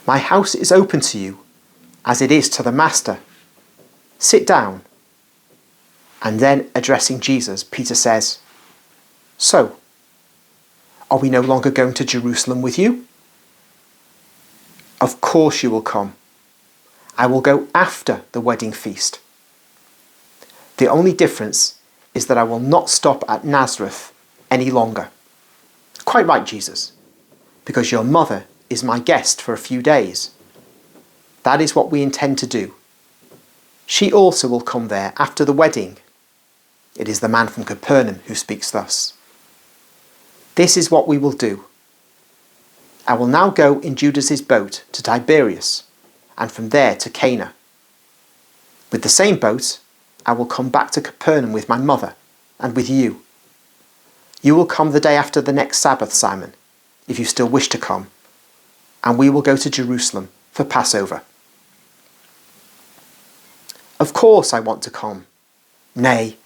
My house is open to you, as it is to the master. Sit down." And then, addressing Jesus, Peter says, "So, are we no longer going to Jerusalem with you?" "Of course you will come. I will go after the wedding feast. The only difference is that I will not stop at Nazareth any longer." "Quite right, Jesus, because your mother is my guest for a few days. That is what we intend to do. She also will come there after the wedding." It is the man from Capernaum who speaks thus. "This is what we will do. I will now go in Judas's boat to Tiberias, and from there to Cana. With the same boat, I will come back to Capernaum with my mother and with you. You will come the day after the next Sabbath, Simon, if you still wish to come, and we will go to Jerusalem for Passover." "Of course I want to come. Nay,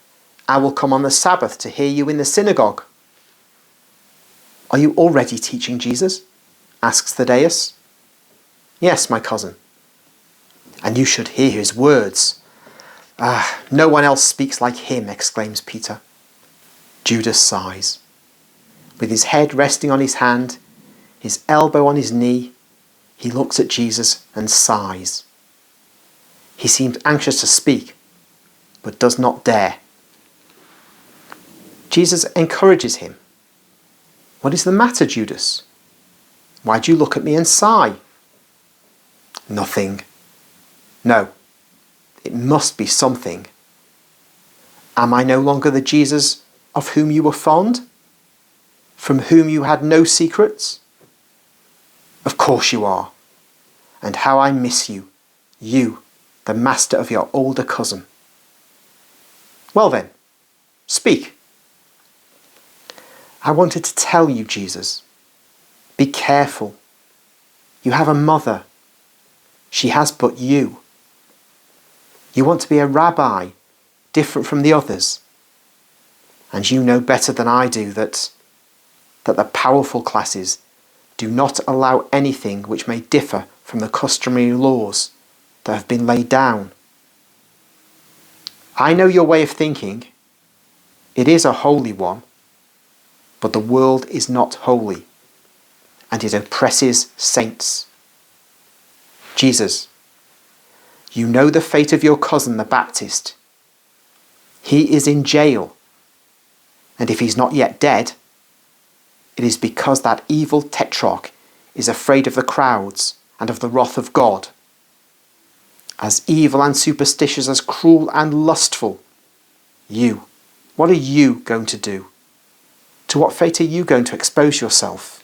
I will come on the Sabbath to hear you in the synagogue." "Are you already teaching Jesus?" asks Thaddeus. "Yes, my cousin." "And you should hear his words." No one else speaks like him," exclaims Peter. Judas sighs. With his head resting on his hand, his elbow on his knee, he looks at Jesus and sighs. He seems anxious to speak, but does not dare. Jesus encourages him. "What is the matter, Judas? Why do you look at me and sigh?" "Nothing." "No, it must be something. Am I no longer the Jesus of whom you were fond? From whom you had no secrets?" "Of course you are. And how I miss you, you, the master of your older cousin." "Well then, speak." "I wanted to tell you, Jesus. Be careful. You have a mother. She has but you. You want to be a rabbi, different from the others. And you know better than I do that the powerful classes do not allow anything which may differ from the customary laws that have been laid down. I know your way of thinking. It is a holy one, but the world is not holy, and it oppresses saints. Jesus, you know the fate of your cousin the Baptist. He is in jail, and if he's not yet dead, it is because that evil tetrarch is afraid of the crowds and of the wrath of God. As evil and superstitious, as cruel and lustful. You, what are you going to do? To what fate are you going to expose yourself?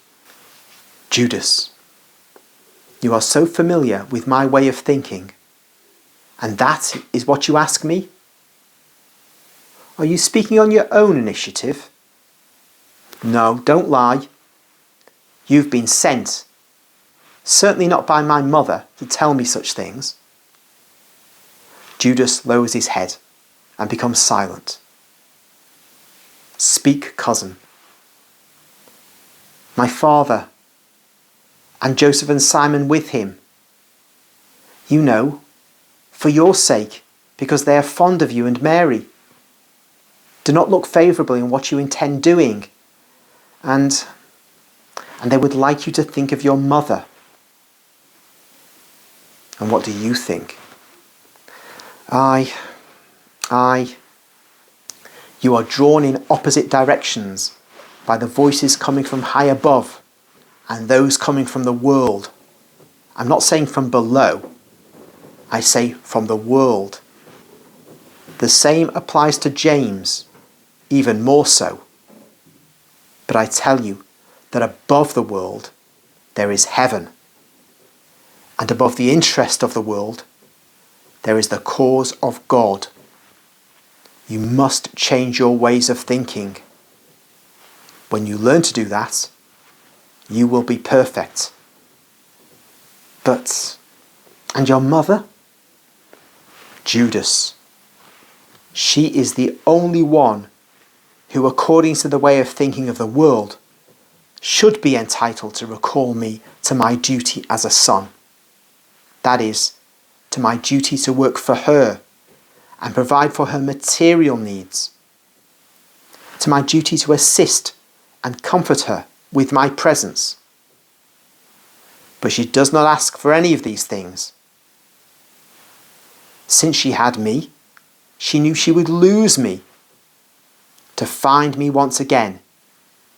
Judas, you are so familiar with my way of thinking, and that is what you ask me? Are you speaking on your own initiative? No, don't lie. You've been sent, certainly not by my mother, to tell me such things. Judas lowers his head and becomes silent. Speak, cousin. My father, and Joseph and Simon with him. You know, for your sake, because they are fond of you and Mary. Do not look favourably on what you intend doing, and they would like you to think of your mother. And what do you think? You are drawn in opposite directions by the voices coming from high above and those coming from the world. I'm not saying from below, I say from the world. The same applies to James, even more so. But I tell you that above the world there is heaven, and above the interest of the world there is the cause of God. You must change your ways of thinking. When you learn to do that, you will be perfect. And your mother? Judas. She is the only one who, according to the way of thinking of the world, should be entitled to recall me to my duty as a son. that is, to my duty to work for her and provide for her material needs, to my duty to assist and comfort her with my presence. But she does not ask for any of these things. Since she had me, she knew she would lose me to find me once again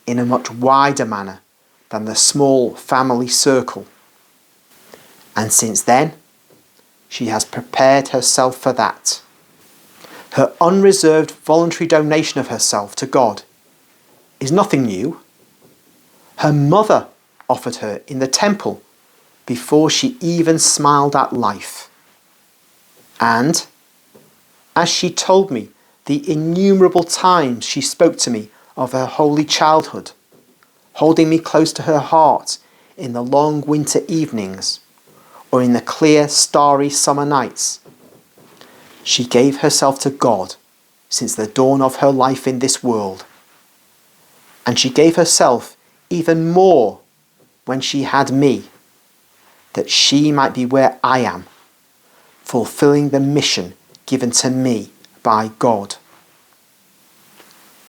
in a much wider manner than the small family circle. And since then, she has prepared herself for that. Her unreserved voluntary donation of herself to God is nothing new. Her mother offered her in the temple before she even smiled at life. And, as she told me the innumerable times she spoke to me of her holy childhood, holding me close to her heart in the long winter evenings or in the clear starry summer nights, she gave herself to God since the dawn of her life in this world. And she gave herself even more when she had me, that she might be where I am, fulfilling the mission given to me by God.